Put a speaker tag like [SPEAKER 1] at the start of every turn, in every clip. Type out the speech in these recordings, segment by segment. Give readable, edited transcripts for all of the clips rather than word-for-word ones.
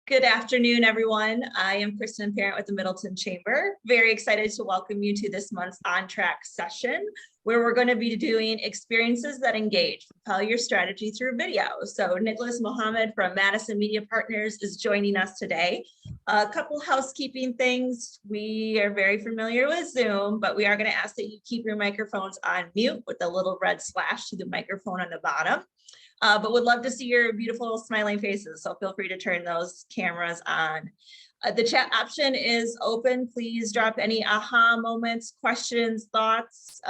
[SPEAKER 1] Good afternoon, everyone. I am Kristen Parent with the Middleton Chamber. Very excited to welcome you to this month's On Track session, where we're going to be doing experiences that engage, propel your strategy through video. So Nicholas Mohammed from Madison Media Partners is joining us today. A couple housekeeping things. We are very familiar with Zoom, but we are going to ask that you keep your microphones on mute with the little red slash to the microphone on the bottom. But would love to see your beautiful smiling faces. So feel free to turn those cameras on. The chat option is open. Please drop any aha moments, questions, thoughts,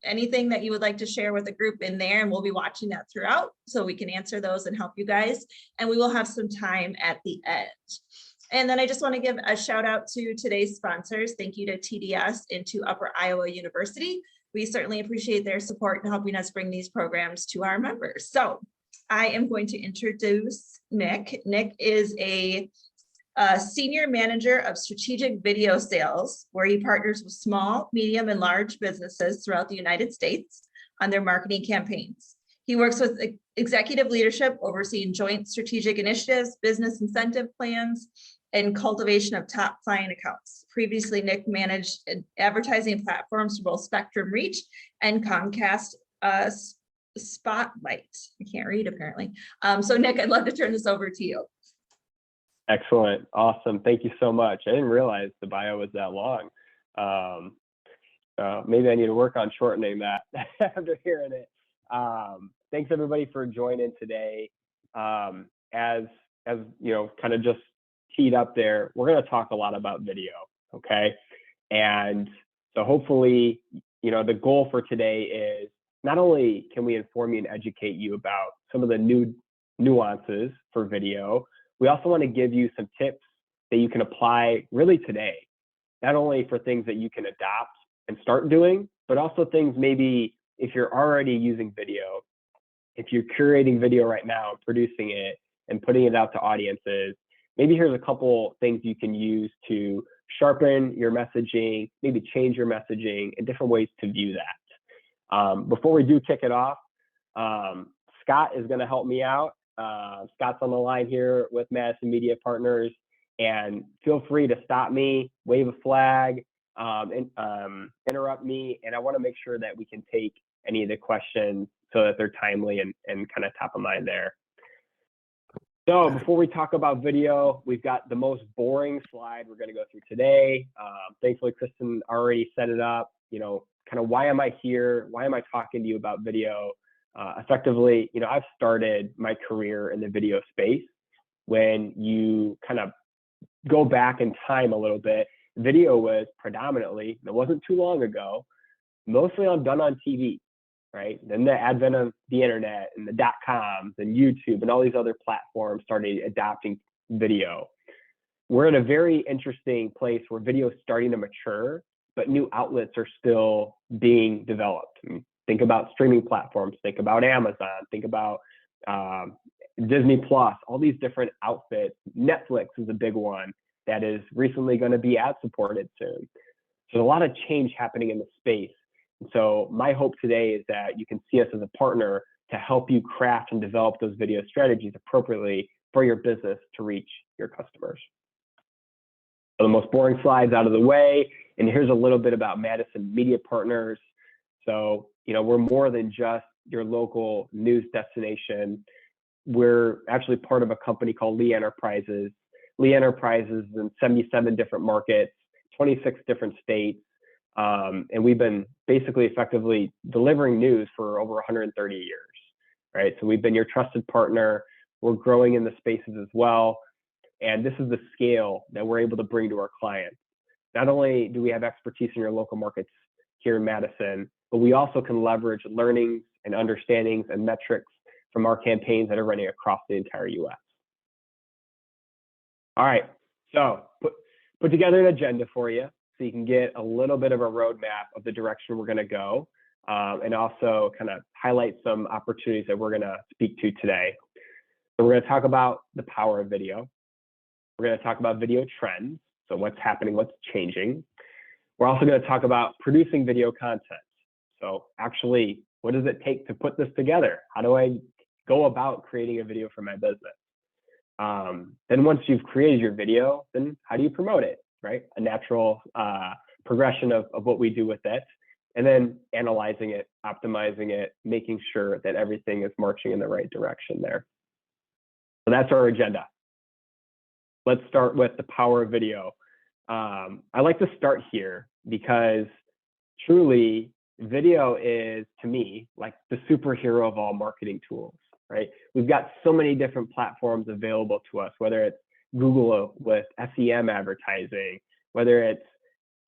[SPEAKER 1] anything that you would like to share with the group in there. And we'll be watching that throughout so we can answer those and help you guys. And we will have some time at the end. And then I just want to give a shout out to today's sponsors. Thank you to TDS and to Upper Iowa University. We certainly appreciate their support in helping us bring these programs to our members. So I am going to introduce Nick. Nick is a senior manager of strategic video sales, where he partners with small, medium, and large businesses throughout the United States on their marketing campaigns. He works with executive leadership, overseeing joint strategic initiatives, business incentive plans, and cultivation of top client accounts. Previously, Nick managed advertising platforms for both Spectrum Reach and Comcast Spotlight. I can't read apparently. So Nick, I'd love to turn this over to you.
[SPEAKER 2] Excellent. Awesome. Thank you so much. I didn't realize the bio was that long. Maybe I need to work on shortening that after hearing it. Thanks everybody for joining today. As you know, kind of just teed up there, we're going to talk a lot about video, okay? And so hopefully, you know, the goal for today is not only can we inform you and educate you about some of the new nuances for video, we also want to give you some tips that you can apply really today, not only for things that you can adopt and start doing, but also things maybe if you're already using video, if you're curating video right now and producing it and putting it out to audiences, maybe here's a couple things you can use to sharpen your messaging, maybe change your messaging, and different ways to view that. Before we do kick it off, Scott is going to help me out. Scott's on the line here with Madison Media Partners, and feel free to stop me, wave a flag, interrupt me, and I want to make sure that we can take any of the questions so that they're timely and kind of top of mind there. So before we talk about video, we've got the most boring slide we're going to go through today. Thankfully, Kristen already set it up. You know, kind of why am I here? Why am I talking to you about video? Effectively, you know, I've started my career in the video space. When you kind of go back in time a little bit, video was predominantly, it wasn't too long ago, mostly done on TV. Right? Then the advent of the internet and the .coms and YouTube and all these other platforms started adopting video. We're in a very interesting place where video is starting to mature, but new outlets are still being developed. Think about streaming platforms, think about Amazon, think about Disney Plus, all these different outfits. Netflix is a big one that is recently going to be ad supported soon. So there's a lot of change happening in the space. So my hope today is that you can see us as a partner to help you craft and develop those video strategies appropriately for your business to reach your customers. So the most boring slides out of the way, and here's a little bit about Madison Media Partners. So, you know, we're more than just your local news destination. We're actually part of a company called Lee Enterprises. Lee Enterprises is in 77 different markets, 26 different states. And we've been basically effectively delivering news for over 130 years, right? So we've been your trusted partner. We're growing in the spaces as well. And this is the scale that we're able to bring to our clients. Not only do we have expertise in your local markets here in Madison, but we also can leverage learnings and understandings and metrics from our campaigns that are running across the entire US. All right, so put together an agenda for you, so you can get a little bit of a roadmap of the direction we're going to go, and also kind of highlight some opportunities that we're going to speak to today. So we're going to talk about the power of video. We're going to talk about video trends, so what's happening, what's changing. We're also going to talk about producing video content. So actually, what does it take to put this together? How do I go about creating a video for my business? Then once you've created your video, then how do you promote it, right? A natural progression of what we do with it, and then analyzing it, optimizing it, making sure that everything is marching in the right direction there. So that's our agenda. Let's start with the power of video. I like to start here because truly video is, to me, like the superhero of all marketing tools, right? We've got so many different platforms available to us, whether it's Google with SEM advertising, whether it's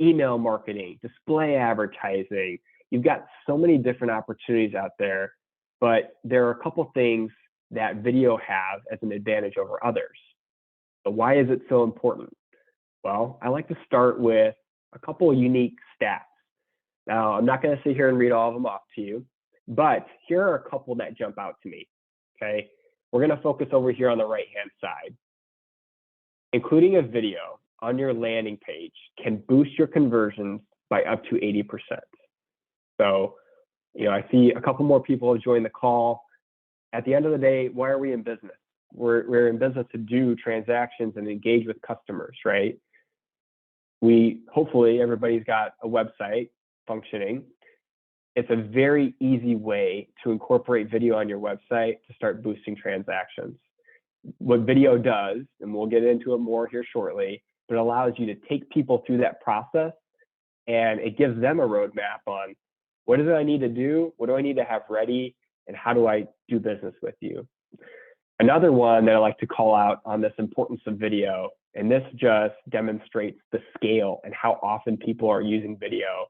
[SPEAKER 2] email marketing, display advertising. You've got so many different opportunities out there, but there are a couple things that video have as an advantage over others. So why is it so important? Well, I like to start with a couple of unique stats. Now, I'm not going to sit here and read all of them off to you, but here are a couple that jump out to me, okay? We're going to focus over here on the right-hand side. Including a video on your landing page can boost your conversions by up to 80%. So, I see a couple more people have joined the call. At the end of the day, why are we in business? We're in business to do transactions and engage with customers, right? Hopefully everybody's got a website functioning. It's a very easy way to incorporate video on your website to start boosting transactions. What video does, and we'll get into it more here shortly, but it allows you to take people through that process, and it gives them a roadmap on what is it I need to do, what do I need to have ready, and how do I do business with you. Another one that I like to call out on this importance of video, and this just demonstrates the scale and how often people are using video,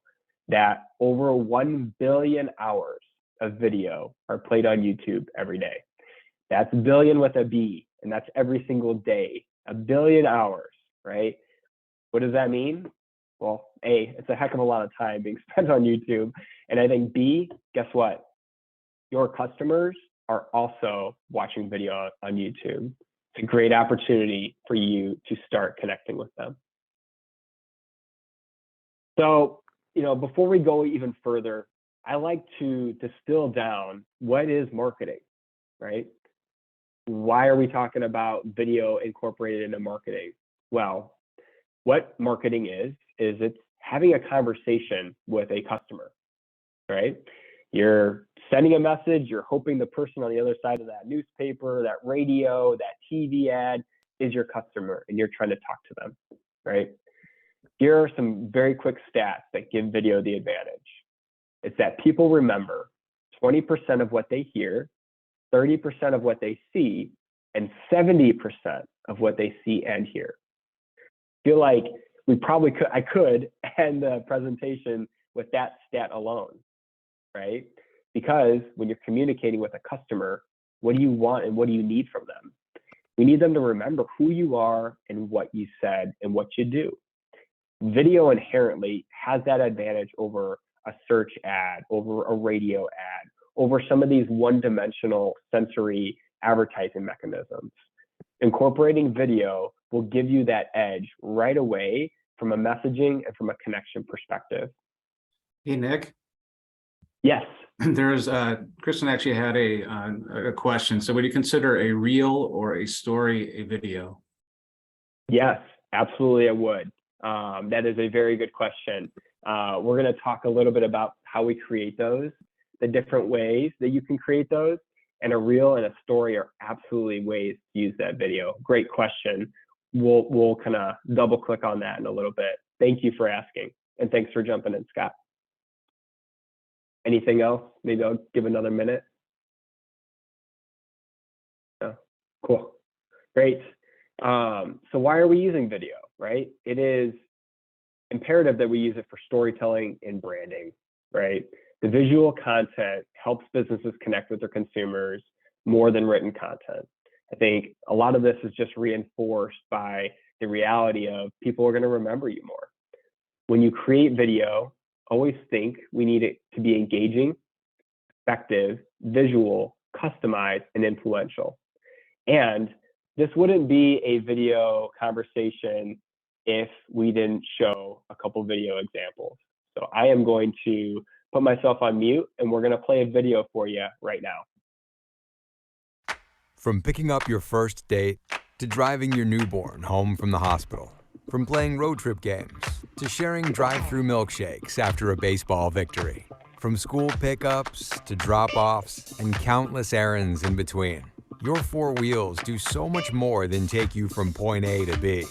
[SPEAKER 2] that over 1 billion hours of video are played on YouTube every day. That's billion with a B, and that's every single day, 1 billion hours, right? What does that mean? Well, A, it's a heck of a lot of time being spent on YouTube. And I think B, guess what? Your customers are also watching video on YouTube. It's a great opportunity for you to start connecting with them. So, before we go even further, I like to distill down what is marketing, right? Why are we talking about video incorporated into marketing? Well, what marketing is it's having a conversation with a customer, right? You're sending a message, you're hoping the person on the other side of that newspaper, that radio, that TV ad is your customer, and you're trying to talk to them, right? Here are some very quick stats that give video the advantage. It's that people remember 20% of what they hear, 30% of what they see, and 70% of what they see and hear. I feel like I could end the presentation with that stat alone, right? Because when you're communicating with a customer, what do you want and what do you need from them? We need them to remember who you are and what you said and what you do. Video inherently has that advantage over a search ad, over a radio ad, over some of these one-dimensional sensory advertising mechanisms. Incorporating video will give you that edge right away from a messaging and from a connection perspective.
[SPEAKER 3] Hey, Nick.
[SPEAKER 2] Yes.
[SPEAKER 3] There's Kristen actually had a question. So would you consider a reel or a story a video?
[SPEAKER 2] Yes, absolutely I would. That is a very good question. We're going to talk a little bit about how we create those, the different ways that you can create those, and a reel and a story are absolutely ways to use that video. Great question. We'll kind of double click on that in a little bit. Thank you for asking, and thanks for jumping in, Scott. Anything else? Maybe I'll give another minute. Oh, cool. Great. So why are we using video, right? It is imperative that we use it for storytelling and branding, right? The visual content helps businesses connect with their consumers more than written content. I think a lot of this is just reinforced by the reality of people are going to remember you more. When you create video, always think we need it to be engaging, effective, visual, customized, and influential. And this wouldn't be a video conversation if we didn't show a couple video examples. So I am going to put myself on mute, and we're going to play a video for you right now.
[SPEAKER 4] From picking up your first date to driving your newborn home from the hospital. From playing road trip games to sharing drive-through milkshakes after a baseball victory. From school pickups to drop-offs and countless errands in between. Your four wheels do so much more than take you from point A to B.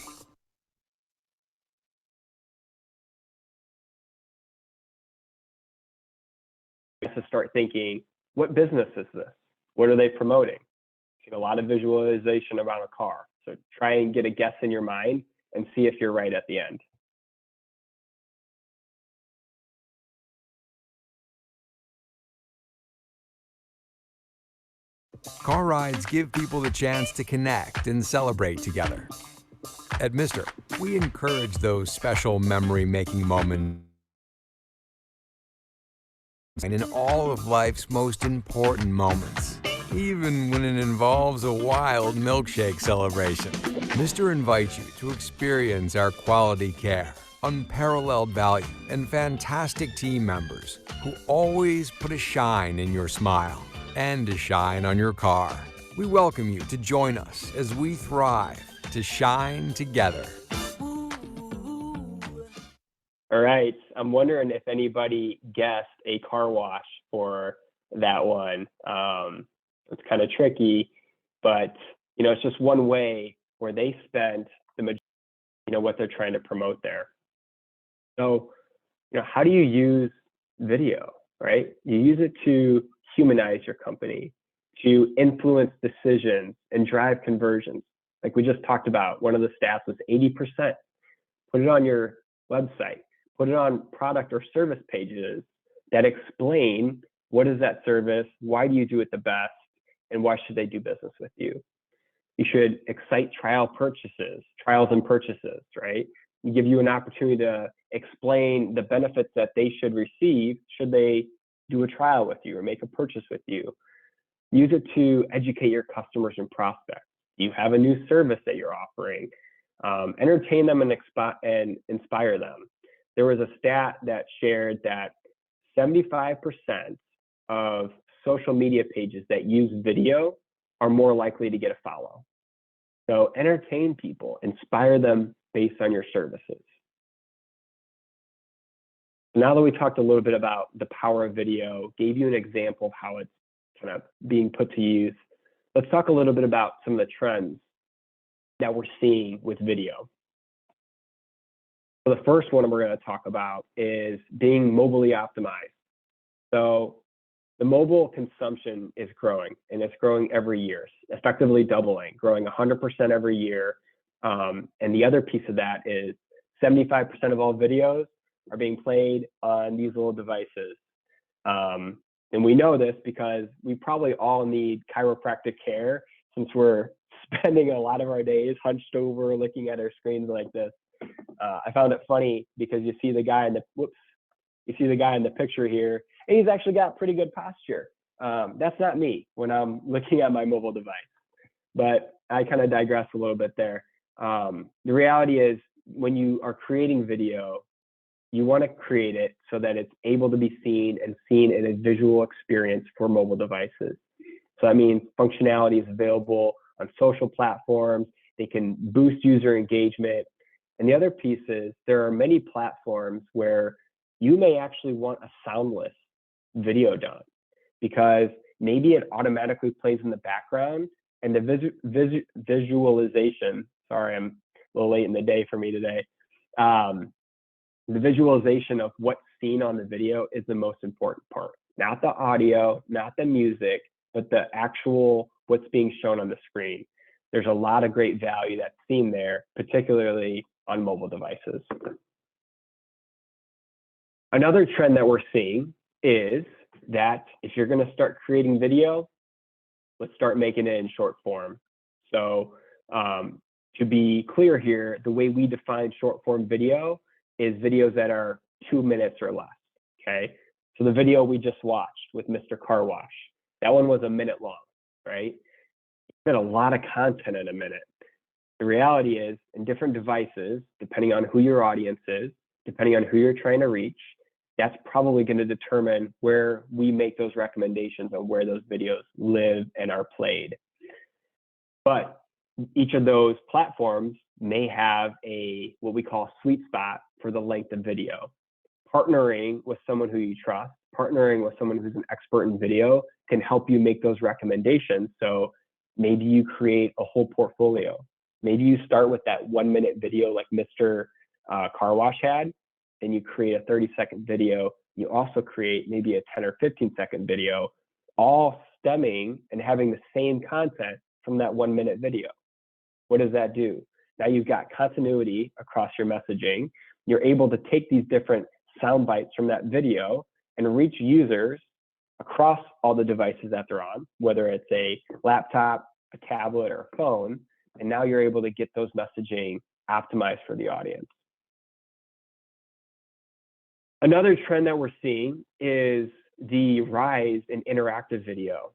[SPEAKER 2] To start thinking, what business is this? What are they promoting? A lot of visualization around a car. So try and get a guess in your mind and see if you're right at the end.
[SPEAKER 4] Car rides give people the chance to connect and celebrate together. At Mister, we encourage those special memory-making moments and in all of life's most important moments, even when it involves a wild milkshake celebration. Mister invites you to experience our quality care, unparalleled value, and fantastic team members who always put a shine in your smile and a shine on your car. We welcome you to join us as we thrive to shine together.
[SPEAKER 2] All right, I'm wondering if anybody guessed a car wash for that one. It's kind of tricky, but it's just one way where they spent the majority, what they're trying to promote there. So, how do you use video, right? You use it to humanize your company, to influence decisions and drive conversions. Like we just talked about, one of the stats was 80%. Put it on your website. Put it on product or service pages that explain what is that service, why do you do it the best, and why should they do business with you. You should excite trials and purchases, right? We give you an opportunity to explain the benefits that they should receive should they do a trial with you or make a purchase with you. Use it to educate your customers and prospects. You have a new service that you're offering. Entertain them and inspire them. There was a stat that shared that 75% of social media pages that use video are more likely to get a follow. So entertain people, inspire them based on your services. Now that we talked a little bit about the power of video, gave you an example of how it's kind of being put to use, let's talk a little bit about some of the trends that we're seeing with video. So the first one we're going to talk about is being mobilely optimized. So the mobile consumption is growing, and it's growing every year, effectively doubling, growing 100% every year. And the other piece of that is 75% of all videos are being played on these little devices. And we know this because we probably all need chiropractic care since we're spending a lot of our days hunched over looking at our screens like this. I found it funny because you see the guy in the picture here, and he's actually got pretty good posture. That's not me when I'm looking at my mobile device, but I kind of digress a little bit there. The reality is when you are creating video, you want to create it so that it's able to be seen in a visual experience for mobile devices. So that means functionality is available on social platforms. They can boost user engagement. And the other piece is there are many platforms where you may actually want a soundless video done because maybe it automatically plays in the background and the visualization, sorry, I'm a little late in the day for me today. The visualization of what's seen on the video is the most important part. Not the audio, not the music, but the actual what's being shown on the screen. There's a lot of great value that's seen there, particularly on mobile devices. Another trend that we're seeing is that if you're going to start creating video, let's start making it in short form. So to be clear here, the way we define short form video is videos that are 2 minutes or less, okay? So the video we just watched with Mr. Car Wash, that one was a minute long, right? It's a lot of content in a minute. The reality is in different devices, depending on who your audience is, depending on who you're trying to reach, that's probably going to determine where we make those recommendations on where those videos live and are played. But each of those platforms may have what we call sweet spot for the length of video. Partnering with someone who you trust, partnering with someone who's an expert in video can help you make those recommendations. So maybe you create a whole portfolio. Maybe you start with that 1-minute video like Mr. Car Wash had, and you create a 30-second video. You also create maybe a 10 or 15-second video, all stemming and having the same content from that 1-minute video. What does that do? Now you've got continuity across your messaging. You're able to take these different sound bites from that video and reach users across all the devices that they're on, whether it's a laptop, a tablet, or a phone. And now you're able to get those messaging optimized for the audience. Another trend that we're seeing is the rise in interactive video.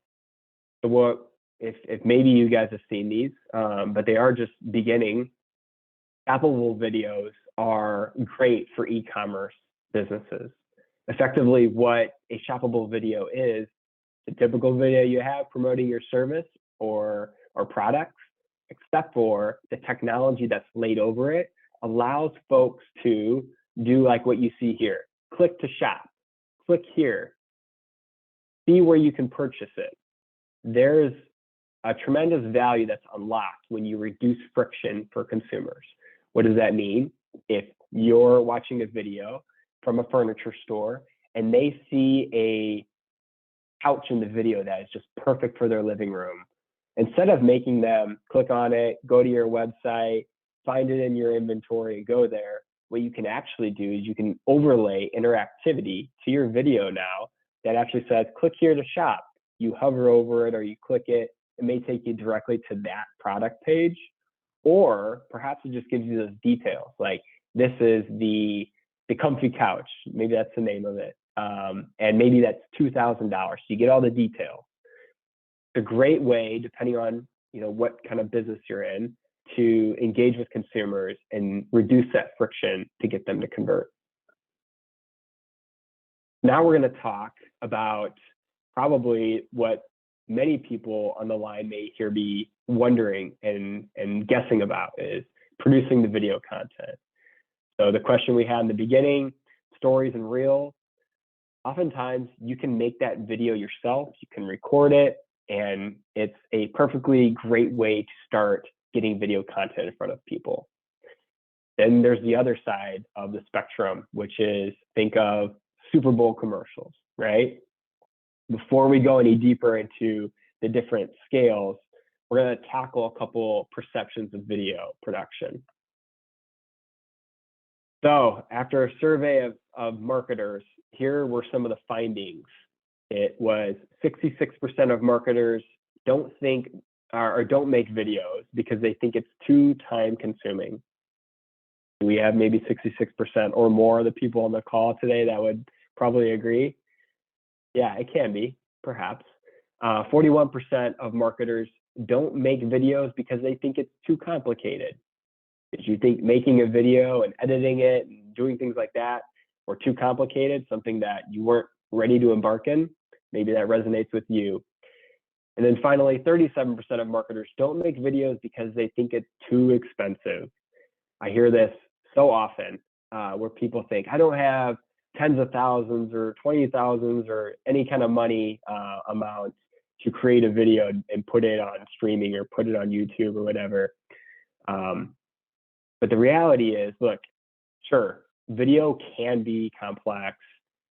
[SPEAKER 2] So if maybe you guys have seen these, but they are just beginning. Shoppable videos are great for e-commerce businesses. Effectively, what a shoppable video is, the typical video you have promoting your service or products, except for the technology that's laid over it, allows folks to do like what you see here. Click to shop, click here, see where you can purchase it. There's a tremendous value that's unlocked when you reduce friction for consumers. What does that mean? If you're watching a video from a furniture store and they see a couch in the video that is just perfect for their living room, instead of making them click on it, go to your website, find it in your inventory and go there, what you can actually do is you can overlay interactivity to your video now that actually says, click here to shop. You hover over it or you click it, it may take you directly to that product page, or perhaps it just gives you those details, like this is the comfy couch, maybe that's the name of it, and maybe that's $2,000. So you get all the details. It's a great way, depending on what kind of business you're in, to engage with consumers and reduce that friction to get them to convert. Now we're going to talk about probably what many people on the line may here be wondering and guessing about is producing the video content. So the question we had in the beginning, stories and reels, oftentimes you can make that video yourself, you can record it, and it's a perfectly great way to start getting video content in front of people. Then there's the other side of the spectrum, which is think of Super Bowl commercials, right? Before we go any deeper into the different scales, we're going to tackle a couple perceptions of video production. So after a survey of marketers, here were some of the findings. It was 66% of marketers don't think or don't make videos because they think it's too time consuming. We have maybe 66% or more of the people on the call today that would probably agree. Yeah, it can be, perhaps. 41% of marketers don't make videos because they think it's too complicated. Did you think making a video and editing it and doing things like that were too complicated, something that you weren't ready to embark in? Maybe that resonates with you. And then finally, 37% of marketers don't make videos because they think it's too expensive. I hear this so often where people think, I don't have tens of thousands or 20,000s or any kind of money amount to create a video and put it on streaming or put it on YouTube or whatever. But the reality is, look, sure, video can be complex.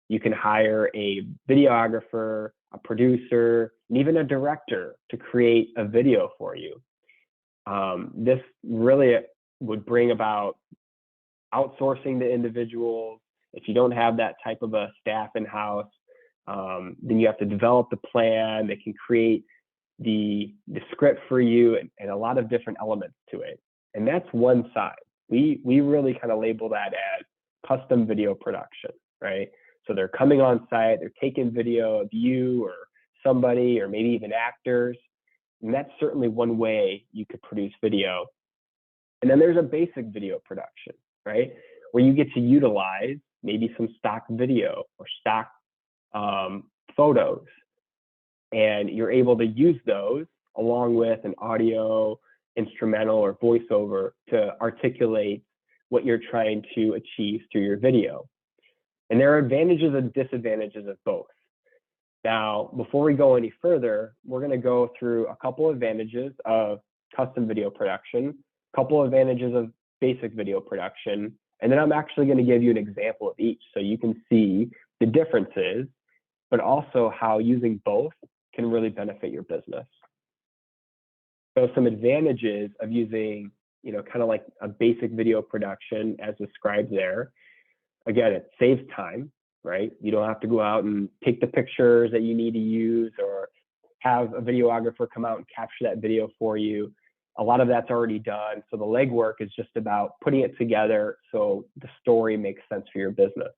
[SPEAKER 2] You can hire a videographer, a producer, and even a director to create a video for you. This really would bring about outsourcing the individuals. If you don't have that type of a staff in-house, then you have to develop the plan. They can create the script for you and a lot of different elements to it. And that's one side. We really kind of label that as custom video production, right? So they're coming on site, they're taking video of you or somebody or maybe even actors. And that's certainly one way you could produce video. And then there's a basic video production, right? Where you get to utilize maybe some stock video or stock photos. And you're able to use those along with an audio instrumental or voiceover to articulate what you're trying to achieve through your video. And there are advantages and disadvantages of both. Now, before we go any further, we're going to go through a couple advantages of custom video production, a couple advantages of basic video production, and then I'm actually going to give you an example of each so you can see the differences, but also how using both can really benefit your business. So some advantages of using, kind of like a basic video production as described there. Again, it saves time, right? You don't have to go out and take the pictures that you need to use or have a videographer come out and capture that video for you. A lot of that's already done. So the legwork is just about putting it together so the story makes sense for your business.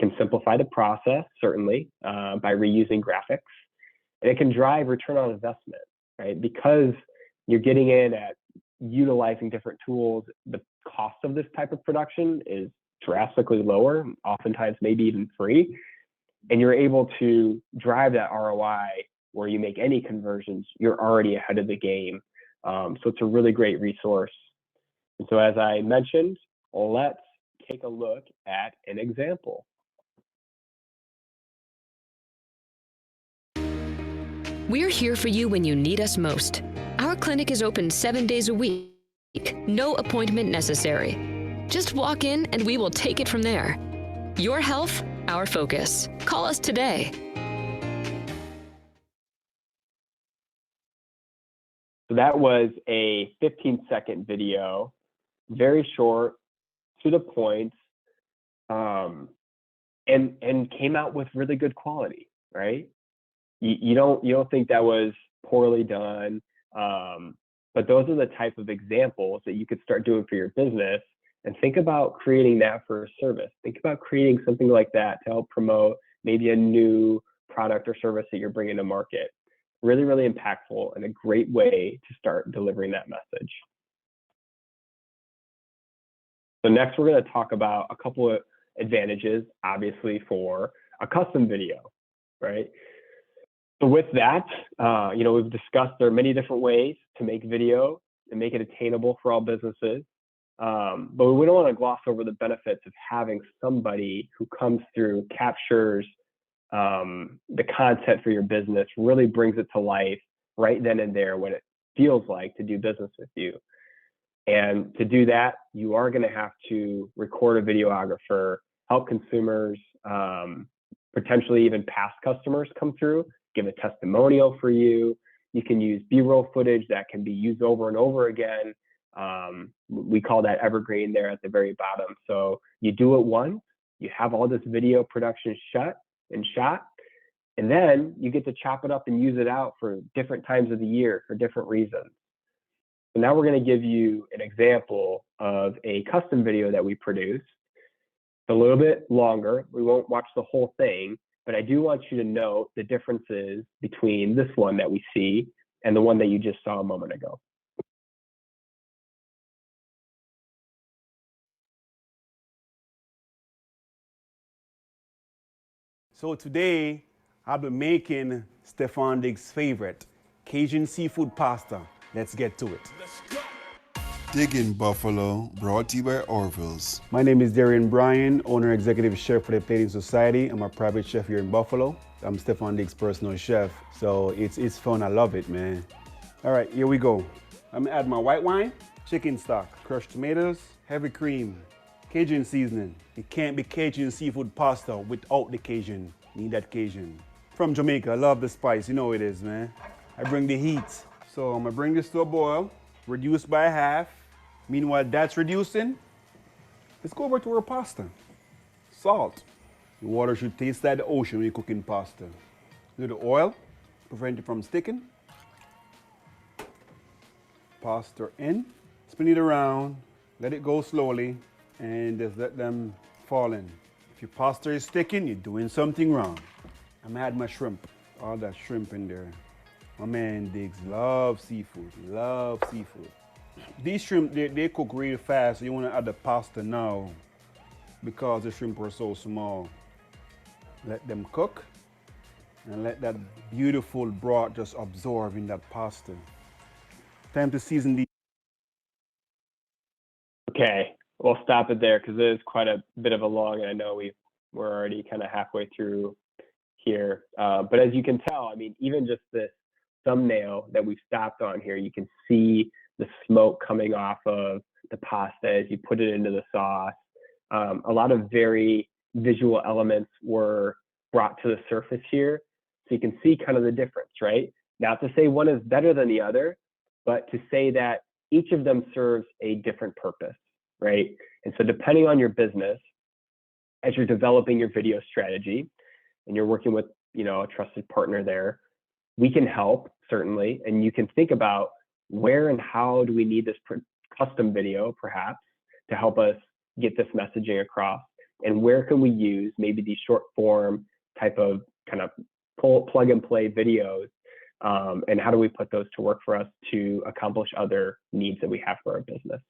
[SPEAKER 2] Can simplify the process, certainly, by reusing graphics. And it can drive return on investment, right? Because you're getting in at utilizing different tools, the cost of this type of production is drastically lower, oftentimes maybe even free. And you're able to drive that ROI where you make any conversions, you're already ahead of the game. So it's a really great resource. And so as I mentioned, let's take a look at an example.
[SPEAKER 5] We're here for you when you need us most. Our clinic is open 7 days a week. No appointment necessary. Just walk in and we will take it from there. Your health, our focus. Call us today.
[SPEAKER 2] So that was a 15-second video, very short, to the point, and came out with really good quality, right? You don't think that was poorly done, but those are the type of examples that you could start doing for your business. And think about creating that for a service. Think about creating something like that to help promote maybe a new product or service that you're bringing to market. Really, really impactful and a great way to start delivering that message. So next, we're going to talk about a couple of advantages, obviously, for a custom video, right? So with that, we've discussed there are many different ways to make video and make it attainable for all businesses. But we don't want to gloss over the benefits of having somebody who comes through, captures the content for your business, really brings it to life right then and there what it feels like to do business with you. And to do that, you are going to have to record a videographer, help consumers, potentially even past customers come through, give a testimonial for you. You can use B-roll footage that can be used over and over again. We call that evergreen there at the very bottom. So you do it once, you have all this video production shot, and then you get to chop it up and use it out for different times of the year for different reasons. So now we're going to give you an example of a custom video that we produced. It's a little bit longer. We won't watch the whole thing, but I do want you to note the differences between this one that we see and the one that you just saw a moment ago.
[SPEAKER 6] So today, I'll be making Stefan Diggs' favorite, Cajun seafood pasta. Let's get to it.
[SPEAKER 7] Digging Buffalo, brought to you by Orville's.
[SPEAKER 6] My name is Darian Bryan, owner executive chef for the Plating Society. I'm a private chef here in Buffalo. I'm Stefan Diggs' personal chef, so it's fun. I love it, man. All right, here we go. I'm gonna add my white wine, chicken stock, crushed tomatoes, heavy cream, Cajun seasoning. It can't be Cajun seafood pasta without the Cajun. Need that Cajun. From Jamaica, I love the spice. You know it is, man. I bring the heat. So I'm gonna bring this to a boil, reduce by half. Meanwhile, that's reducing. Let's go over to our pasta. Salt. The water should taste like the ocean when you're cooking pasta. Do the oil, prevent it from sticking. Pasta in, spin it around, let it go slowly, and just let them fall in. If your pasta is sticking, you're doing something wrong. I'm gonna add my shrimp, all that shrimp in there. My man Diggs loves seafood, he loves seafood. These shrimp, they cook really fast, so you wanna add the pasta now because the shrimp are so small. Let them cook and let that beautiful broth just absorb in that pasta. Time to season the.
[SPEAKER 2] Okay, we'll stop it there because it is quite a bit of a long, and I know we're already kind of halfway through here. But as you can tell, I mean, even just this thumbnail that we've stopped on here, you can see the smoke coming off of the pasta as you put it into the sauce. A lot of very visual elements were brought to the surface here. So you can see kind of the difference, right? Not to say one is better than the other, but to say that each of them serves a different purpose, right? And so depending on your business, as you're developing your video strategy and you're working with, you know, a trusted partner there, we can help certainly. And you can think about where and how do we need this custom video perhaps to help us get this messaging across, and where can we use maybe these short form type of kind of plug and play videos, and how do we put those to work for us to accomplish other needs that we have for our business.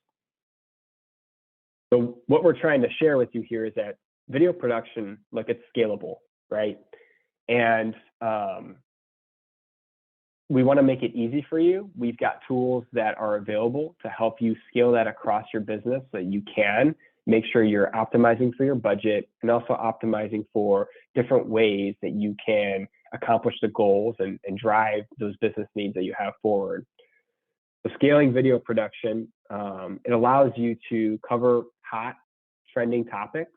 [SPEAKER 2] So what we're trying to share with you here is that video production, look, it's scalable, right? And we want to make it easy for you. We've got tools that are available to help you scale that across your business so that you can make sure you're optimizing for your budget and also optimizing for different ways that you can accomplish the goals and drive those business needs that you have forward. So scaling video production, it allows you to cover hot trending topics.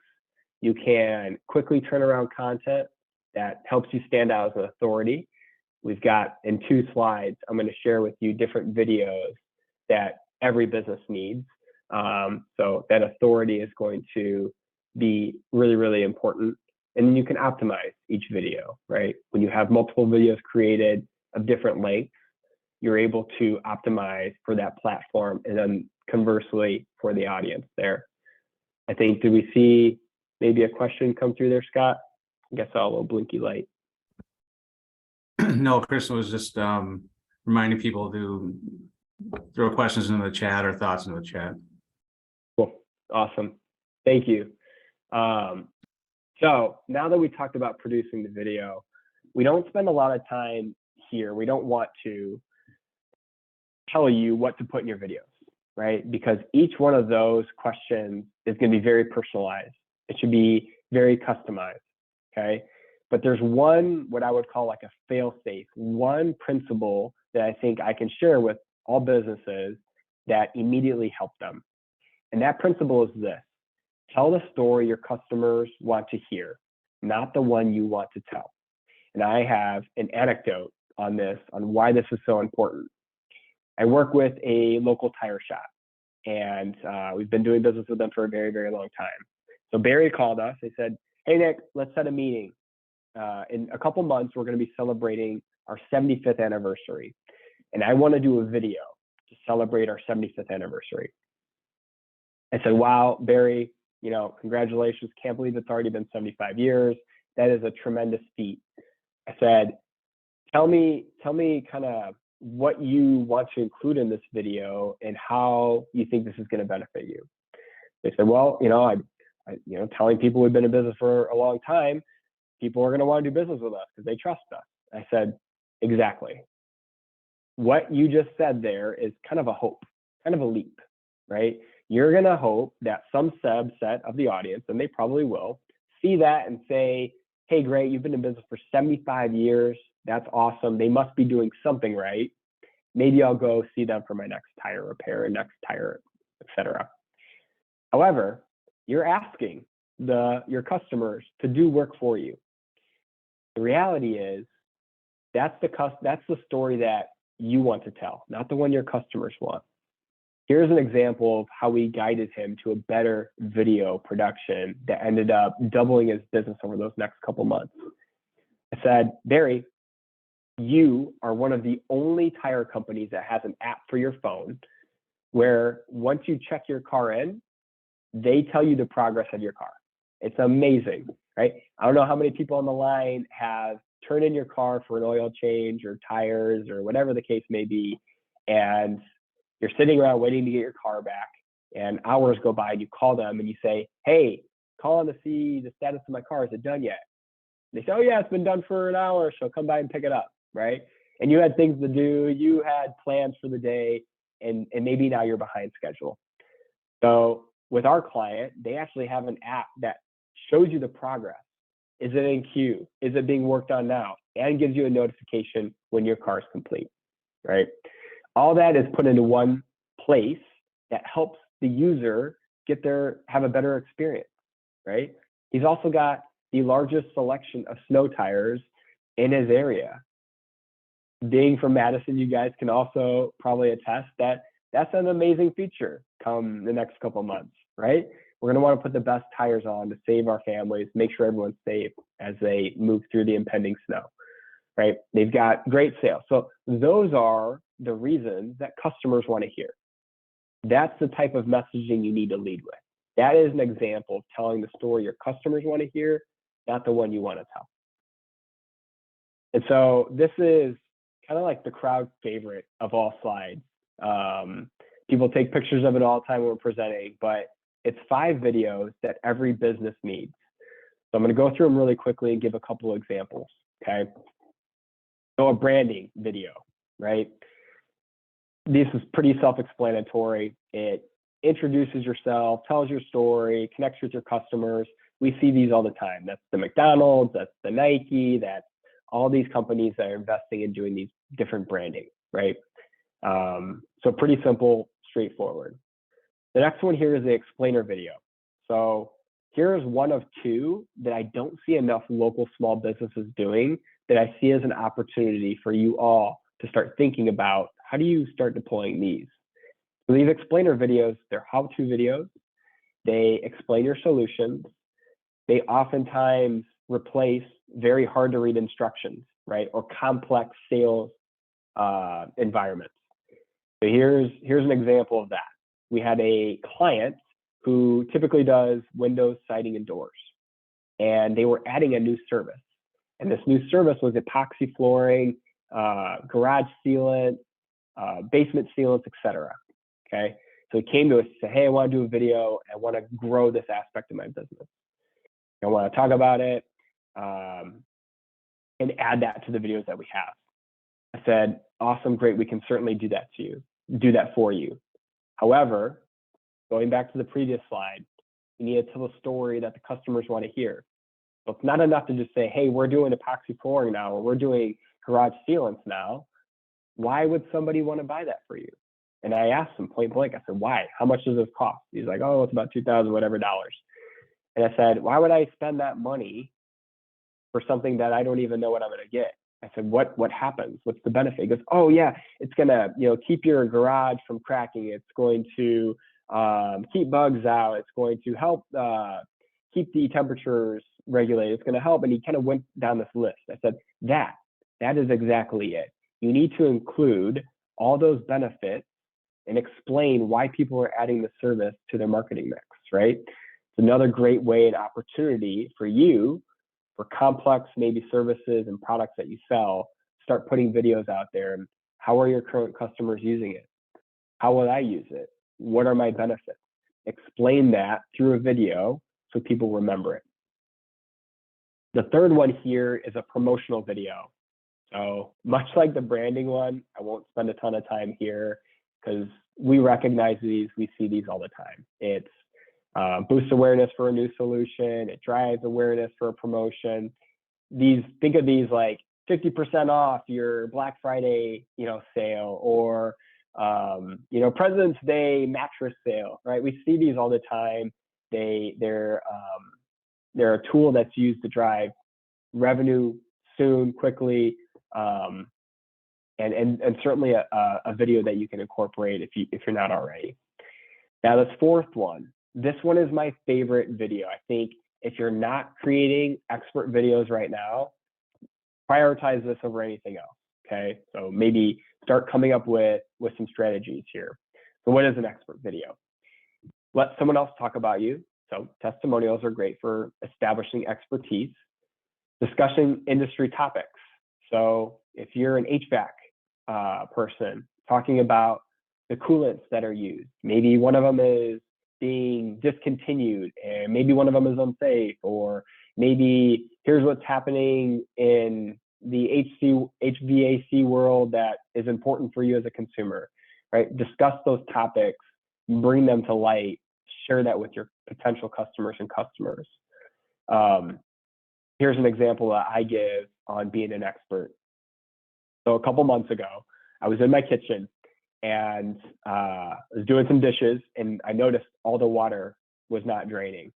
[SPEAKER 2] You can quickly turn around content that helps you stand out as an authority. We've got in 2 slides, I'm going to share with you different videos that every business needs. So that authority is going to be really, really important. And then you can optimize each video, right? When you have multiple videos created of different lengths, you're able to optimize for that platform and then conversely for the audience there. I think, did we see maybe a question come through there, Scott? I guess I saw a little blinky light.
[SPEAKER 3] No, Chris was just reminding people to throw questions into the chat or thoughts into the chat.
[SPEAKER 2] Cool, awesome, thank you. So now that we talked about producing the video, we don't spend a lot of time here. We don't want to tell you what to put in your videos, right? Because each one of those questions is going to be very personalized. It should be very customized, okay? But there's one, what I would call like a fail-safe, one principle that I think I can share with all businesses that immediately help them. And that principle is this: tell the story your customers want to hear, not the one you want to tell. And I have an anecdote on this, on why this is so important. I work with a local tire shop, and we've been doing business with them for a very, very long time. So Barry called us. They said, "Hey, Nick, let's set a meeting. In a couple months, we're going to be celebrating our 75th anniversary. And I want to do a video to celebrate our 75th anniversary." I said, "Wow, Barry, you know, congratulations. Can't believe it's already been 75 years. That is a tremendous feat." I said, tell me kind of what you want to include in this video and how you think this is going to benefit you. They said, "Well, you know, I telling people we've been in business for a long time, people are going to want to do business with us because they trust us." I said, exactly. What you just said there is kind of a hope, kind of a leap, right? You're going to hope that some subset of the audience, and they probably will, see that and say, "Hey, great, you've been in business for 75 years. That's awesome. They must be doing something right. Maybe I'll go see them for my next tire repair, next tire, etc." However, you're asking your customers to do work for you. The reality is that's the story that you want to tell, not the one your customers want. Here's an example of how we guided him to a better video production that ended up doubling his business over those next couple months. I said, "Barry, you are one of the only tire companies that has an app for your phone where once you check your car in, they tell you the progress of your car. It's amazing, right? I don't know how many people on the line have turned in your car for an oil change or tires or whatever the case may be, and you're sitting around waiting to get your car back, and hours go by and you call them and you say, "Hey, calling to see the status of my car. Is it done yet?" They say, "Oh yeah, it's been done for an hour, so come by and pick it up," right? And you had things to do, you had plans for the day, and maybe now you're behind schedule. So with our client, they actually have an app that shows you the progress. Is it in queue? Is it being worked on now? And gives you a notification when your car is complete, right? All that is put into one place that helps the user have a better experience, right? He's also got the largest selection of snow tires in his area. Being from Madison, you guys can also probably attest that that's an amazing feature come the next couple of months, right? We're going to want to put the best tires on to save our families, make sure everyone's safe as they move through the impending snow, right? They've got great sales. So those are the reasons that customers want to hear. That's the type of messaging you need to lead with. That is an example of telling the story your customers want to hear, not the one you want to tell. And so this is kind of like the crowd favorite of all slides. People take pictures of it all the time when we're presenting, but it's 5 videos that every business needs. So I'm going to go through them really quickly and give a couple of examples, okay? So a branding video, right? This is pretty self-explanatory. It introduces yourself, tells your story, connects with your customers. We see these all the time. That's the McDonald's, that's the Nike, that's all these companies that are investing in doing these different branding, right? So pretty simple, straightforward. The next one here is the explainer video. So here's one of 2 that I don't see enough local small businesses doing that I see as an opportunity for you all to start thinking about how do you start deploying these. So these explainer videos, they're how-to videos. They explain your solutions. They oftentimes replace very hard to read instructions, right? Or complex sales environments. So here's an example of that. We had a client who typically does windows, siding, and doors, and they were adding a new service. And this new service was epoxy flooring, garage sealant, basement sealants, etc. Okay, so he came to us and said, "Hey, I want to do a video. I want to grow this aspect of my business. I want to talk about it and add that to the videos that we have." I said, "Awesome, great. We can certainly do that for you. However, going back to the previous slide, you need to tell a story that the customers want to hear. So it's not enough to just say, hey, we're doing epoxy flooring now, or we're doing garage sealants now. Why would somebody want to buy that for you?" And I asked him point blank, I said, "Why? How much does this cost?" He's like, "Oh, it's about $2,000 whatever dollars." And I said, "Why would I spend that money for something that I don't even know what I'm going to get?" I said, what happens? What's the benefit? He goes, "Oh yeah, it's gonna, keep your garage from cracking. It's going to keep bugs out. It's going to help keep the temperatures regulated. It's going to help." And he kind of went down this list. I said, that is exactly it. You need to include all those benefits and explain why people are adding the service to their marketing mix, right? It's another great way and opportunity for you, for complex maybe services and products that you sell, start putting videos out there. And how are your current customers using it? How will I use it? What are my benefits? Explain that through a video so people remember it. The third one here is a promotional video. So much like the branding one, I won't spend a ton of time here because we recognize these, we see these all the time. It's boosts awareness for a new solution. It drives awareness for a promotion. Think of these like 50% off your Black Friday, sale, or President's Day mattress sale, right? We see these all the time. They're a tool that's used to drive revenue soon, quickly, and certainly a video that you can incorporate if you're not already. Now, this fourth one. This one is my favorite video. I think if you're not creating expert videos right now, prioritize this over anything else, okay? So maybe start coming up with some strategies here. So what is an expert video? Let someone else talk about you. So testimonials are great for establishing expertise. Discussing industry topics. So if you're an HVAC person, talking about the coolants that are used, maybe one of them is being discontinued, and maybe one of them is unsafe, or maybe here's what's happening in the HVAC world that is important for you as a consumer, right? Discuss those topics, bring them to light, share that with your potential customers and customers. Here's an example that I give on being an expert. So a couple months ago, I was in my kitchen and I was doing some dishes, and I noticed all the water was not draining.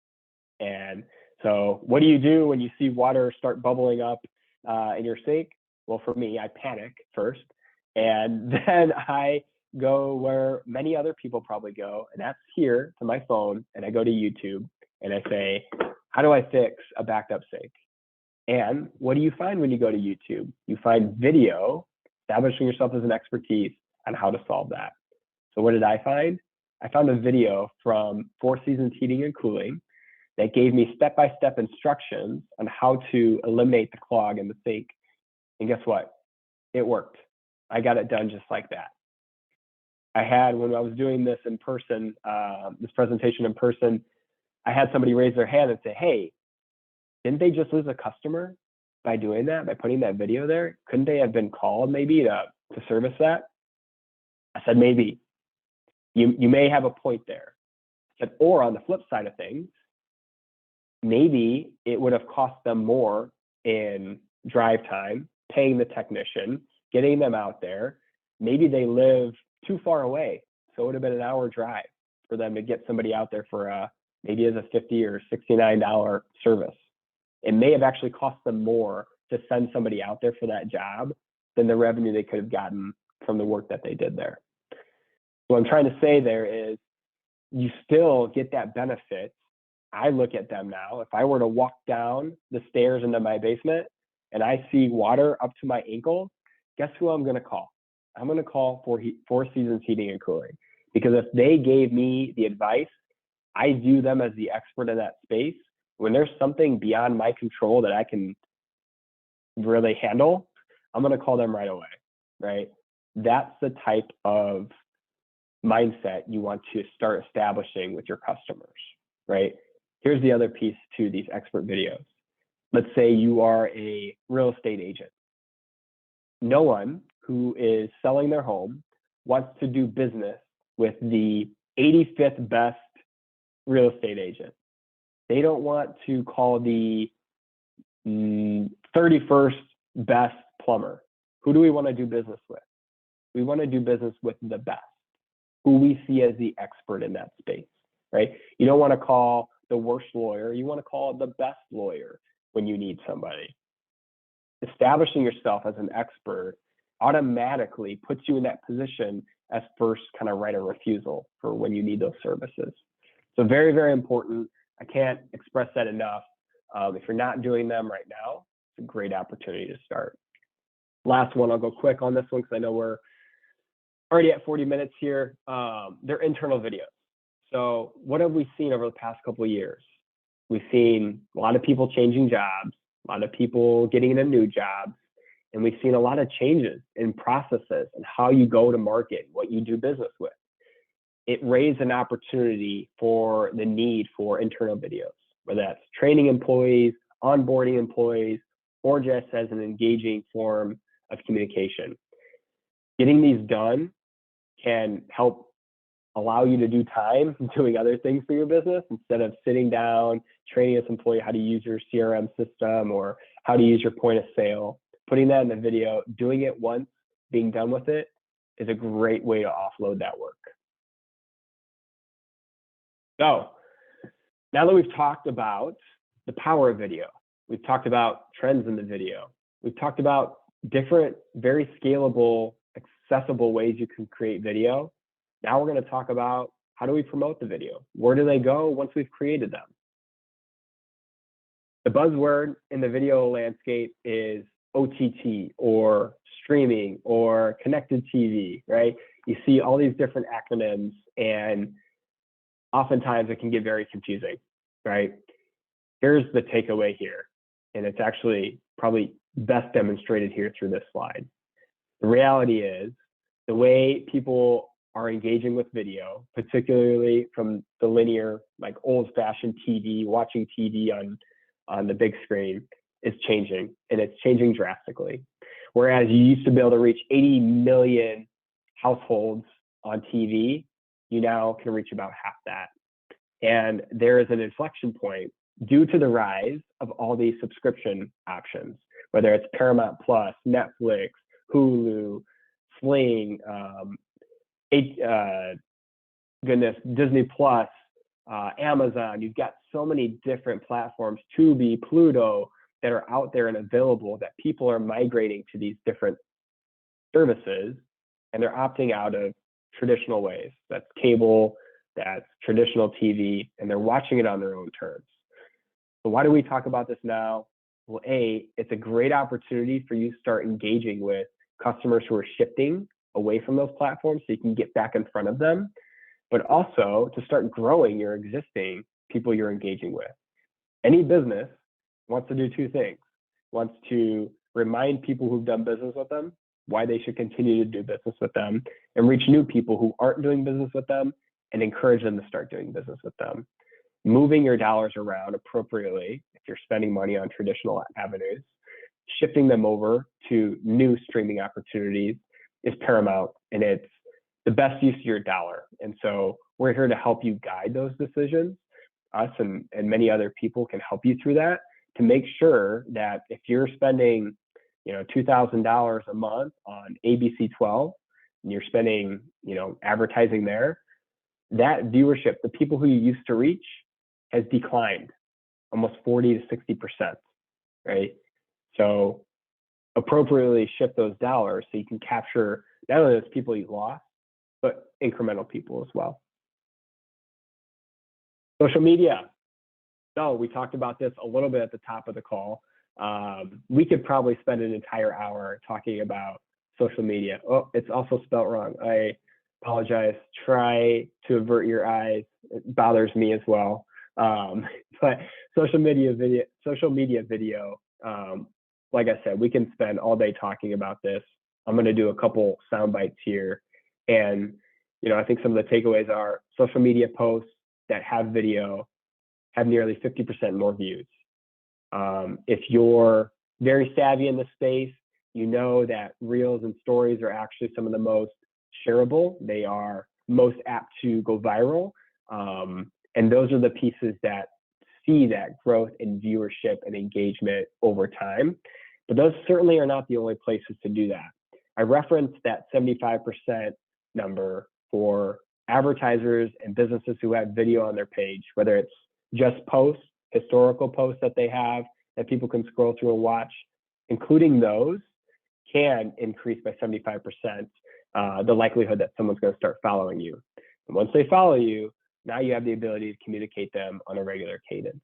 [SPEAKER 2] And so what do you do when you see water start bubbling up in your sink? Well, for me, I panic first, and then I go where many other people probably go, and that's here to my phone, and I go to YouTube and I say, how do I fix a backed up sink? And what do you find when you go to YouTube? You find video establishing yourself as an expertise on how to solve that. So what did I find? I found a video from Four Seasons Heating and Cooling that gave me step-by-step instructions on how to eliminate the clog in the sink. And guess what? It worked. I got it done just like that. I had, when I was doing this in person, this presentation in person, I had somebody raise their hand and say, hey, didn't they just lose a customer by doing that, by putting that video there? Couldn't they have been called maybe to service that? I said, maybe. You may have a point there. I said, or on the flip side of things, maybe it would have cost them more in drive time, paying the technician, getting them out there. Maybe they live too far away, so it would have been an hour drive for them to get somebody out there for maybe as a $50 or $69 service. It may have actually cost them more to send somebody out there for that job than the revenue they could have gotten from the work that they did there. What I'm trying to say there is you still get that benefit. I look at them now. If I were to walk down the stairs into my basement and I see water up to my ankle, guess who I'm going to call? I'm going to call Four Seasons Heating and Cooling, because if they gave me the advice, I view them as the expert in that space. When there's something beyond my control that I can really handle, I'm going to call them right away, right? That's the type of mindset you want to start establishing with your customers, right? Here's the other piece to these expert videos. Let's say you are a real estate agent. No one who is selling their home wants to do business with the 85th best real estate agent. They don't want to call the 31st best plumber. Who do we want to do business with? We want to do business with the best, who we see as the expert in that space, right? You don't want to call the worst lawyer. You want to call the best lawyer when you need somebody. Establishing yourself as an expert automatically puts you in that position as first kind of right of refusal for when you need those services. So very, very important. I can't express that enough. If you're not doing them right now, it's a great opportunity to start. Last one, I'll go quick on this one because I know we're already at 40 minutes here. They're internal videos. So what have we seen over the past couple of years? We've seen a lot of people changing jobs, a lot of people getting into new jobs, and we've seen a lot of changes in processes and how you go to market, what you do business with. It raised an opportunity for the need for internal videos, whether that's training employees, onboarding employees, or just as an engaging form of communication. Getting these done can help allow you to do time doing other things for your business instead of sitting down, training this employee how to use your CRM system or how to use your point of sale. Putting that in the video, doing it once, being done with it is a great way to offload that work. So now that we've talked about the power of video, we've talked about trends in the video, we've talked about different, very scalable, accessible ways you can create video. Now we're going to talk about how do we promote the video? Where do they go once we've created them? The buzzword in the video landscape is OTT or streaming or connected TV, right? You see all these different acronyms, and oftentimes it can get very confusing, right? Here's the takeaway here, and it's actually probably best demonstrated here through this slide. The reality is the way people are engaging with video, particularly from the linear, like old-fashioned TV, watching TV on the big screen, is changing, and it's changing drastically. Whereas you used to be able to reach 80 million households on TV, you now can reach about half that. And there is an inflection point due to the rise of all these subscription options, whether it's Paramount Plus, Netflix, Hulu, Sling, Disney Plus, Amazon. You've got so many different platforms, Tubi, Pluto, that are out there and available, that people are migrating to these different services, and they're opting out of traditional ways. That's cable, that's traditional TV, and they're watching it on their own terms. So why do we talk about this now? Well, A, it's a great opportunity for you to start engaging with customers who are shifting away from those platforms so you can get back in front of them, but also to start growing your existing people you're engaging with. Any business wants to do two things. Wants to remind people who've done business with them why they should continue to do business with them, and reach new people who aren't doing business with them and encourage them to start doing business with them. Moving your dollars around appropriately, if you're spending money on traditional avenues, shifting them over to new streaming opportunities is paramount, and it's the best use of your dollar. And so we're here to help you guide those decisions. Us and many other people can help you through that, to make sure that if you're spending, $2,000 a month on ABC 12, and you're spending, advertising there, that viewership, the people who you used to reach, has declined almost 40 to 60%, right? So appropriately shift those dollars so you can capture not only those people you lost, but incremental people as well. Social media. So we talked about this a little bit at the top of the call. We could probably spend an entire hour talking about social media. Oh, it's also spelled wrong. I apologize. Try to avert your eyes. It bothers me as well. But social media video, like I said, we can spend all day talking about this. I'm going to do a couple sound bites here. And, I think some of the takeaways are social media posts that have video have nearly 50% more views. If you're very savvy in the space, you know that reels and stories are actually some of the most shareable. They are most apt to go viral. And those are the pieces that see that growth in viewership and engagement over time. But those certainly are not the only places to do that. I referenced that 75% number for advertisers and businesses who have video on their page, whether it's just posts, historical posts that they have that people can scroll through and watch, including those can increase by 75% the likelihood that someone's going to start following you. And once they follow you, now you have the ability to communicate them on a regular cadence.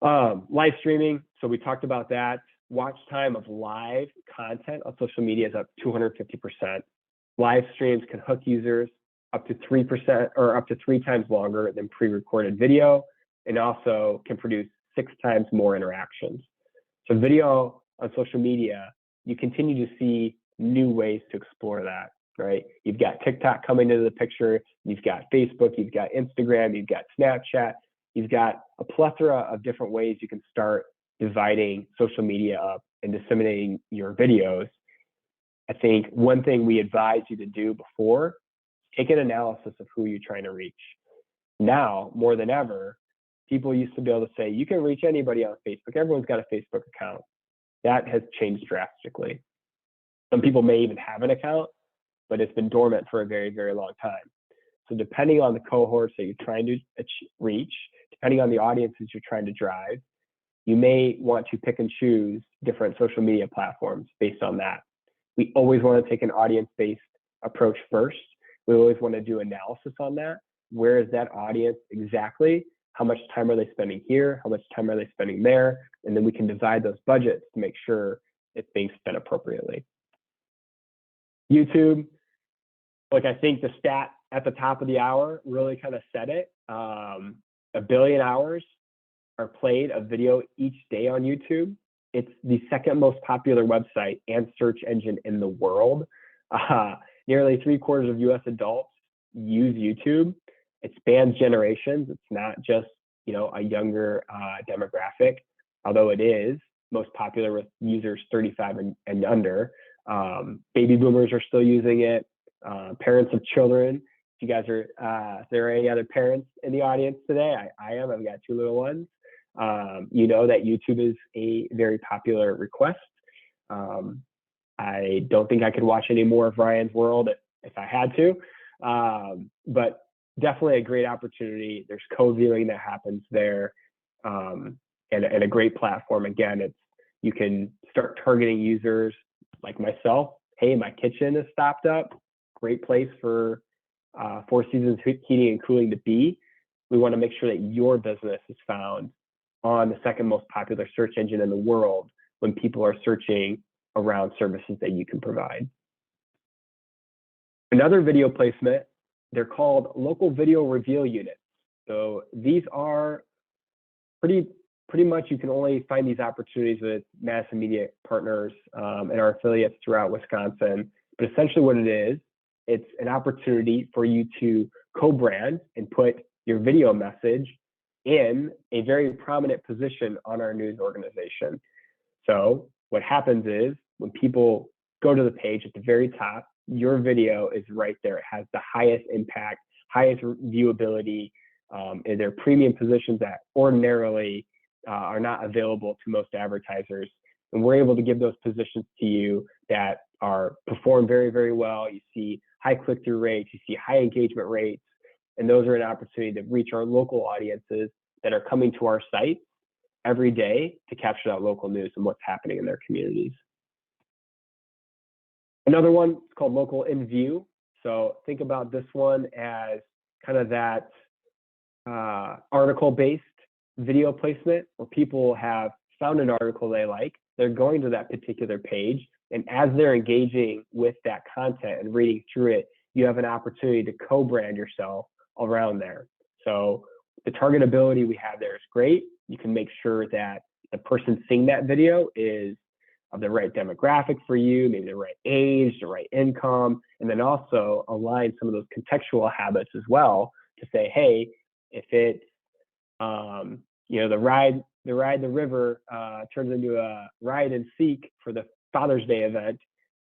[SPEAKER 2] Live streaming, so we talked about that. Watch time of live content on social media is up 250%. Live streams can hook users up to 3% or up to 3 times longer than pre-recorded video, and also can produce 6 times more interactions. So video on social media, you continue to see new ways to explore that, right? You've got TikTok coming into the picture, you've got Facebook, you've got Instagram, you've got Snapchat, you've got a plethora of different ways you can start dividing social media up and disseminating your videos. I think one thing we advise you to do before, take an analysis of who you're trying to reach. Now, more than ever, people used to be able to say, you can reach anybody on Facebook. Everyone's got a Facebook account. That has changed drastically. Some people may even have an account, but it's been dormant for a very, very long time. So depending on the cohorts that you're trying to reach, depending on the audiences you're trying to drive, you may want to pick and choose different social media platforms based on that. We always want to take an audience-based approach first. We always want to do analysis on that. Where is that audience exactly? How much time are they spending here? How much time are they spending there? And then we can divide those budgets to make sure it's being spent appropriately. YouTube, like I think the stat at the top of the hour really kind of said it. 1 billion hours are played of video each day on YouTube. It's the second most popular website and search engine in the world. Nearly 3/4 of US adults use YouTube. It spans generations. It's not just, a younger demographic, although it is most popular with users 35 and under. Baby boomers are still using it. Parents of children. If you guys are, if there are any other parents in the audience today, I am. I've got 2 little ones. You know that YouTube is a very popular request. I don't think I could watch any more of Ryan's World if I had to, but definitely a great opportunity. There's co-viewing that happens there, and a great platform. Again, you can start targeting users like myself. Hey, my kitchen is stopped up. Great place for Four Seasons Heating and Cooling to be. We want to make sure that your business is found on the 2nd most popular search engine in the world when people are searching around services that you can provide. Another video placement, they're called local video reveal units. So these are pretty much, you can only find these opportunities with Madison Media partners and our affiliates throughout Wisconsin. But essentially what it is, it's an opportunity for you to co-brand and put your video message in a very prominent position on our news organization. So what happens is when people go to the page at the very top, your video is right there. It has the highest impact, highest viewability. And they're premium positions that ordinarily are not available to most advertisers. And we're able to give those positions to you that perform very, very well. You see high click-through rates, you see high engagement rates, and those are an opportunity to reach our local audiences that are coming to our site every day to capture that local news and what's happening in their communities. Another one is called local InView. So think about this one as kind of that article-based video placement where people have found an article they like, they're going to that particular page, and as they're engaging with that content and reading through it, you have an opportunity to co-brand yourself around there. So the targetability we have there is great. You can make sure that the person seeing that video is of the right demographic for you, maybe the right age, the right income, and then also align some of those contextual habits as well to say, hey, if it's, you know, the ride the river turns into a ride and seek for the Father's Day event,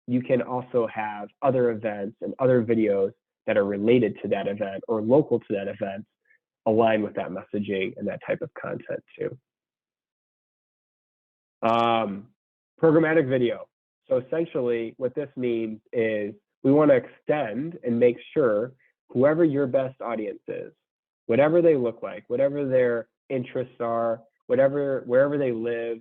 [SPEAKER 2] you can also have other events and other videos that are related to that event or local to that event align with that messaging and that type of content too. Programmatic video. So essentially what this means is we want to extend and make sure whoever your best audience is, whatever they look like, whatever their interests are, wherever they live,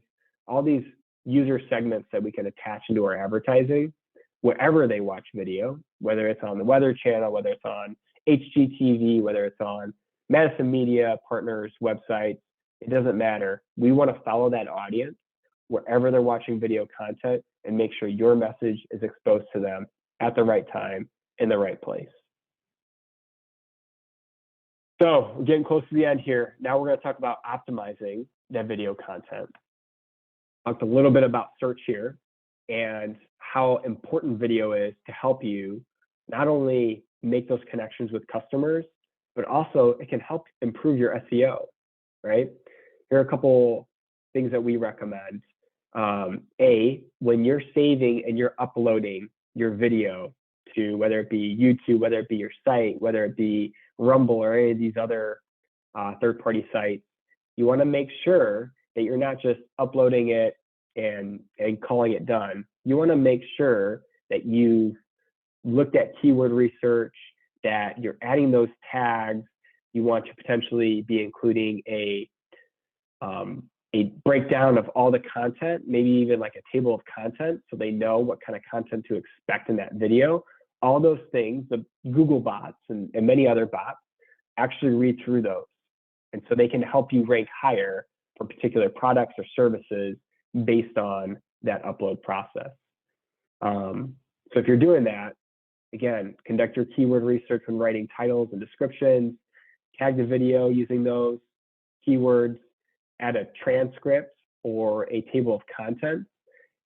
[SPEAKER 2] all these user segments that we can attach into our advertising, wherever they watch video, whether it's on the Weather Channel, whether it's on HGTV, whether it's on Madison Media Partners website, it doesn't matter. We want to follow that audience wherever they're watching video content and make sure your message is exposed to them at the right time in the right place. So we're getting close to the end here. Now we're going to talk about optimizing that video content. Talked a little bit about search here and how important video is to help you not only make those connections with customers, but also it can help improve your SEO, right? Here are a couple things that we recommend. When you're saving and you're uploading your video to whether it be YouTube, whether it be your site, whether it be Rumble or any of these other third-party sites, you want to make sure that you're not just uploading it and calling it done. You want to make sure that you've looked at keyword research, that you're adding those tags. You want to potentially be including a breakdown of all the content, maybe even like a table of content so they know what kind of content to expect in that video. All those things, the Google bots and many other bots actually read through those. And so they can help you rank higher for particular products or services based on that upload process. So if you're doing that, again, conduct your keyword research when writing titles and descriptions, tag the video using those keywords, add a transcript or a table of content,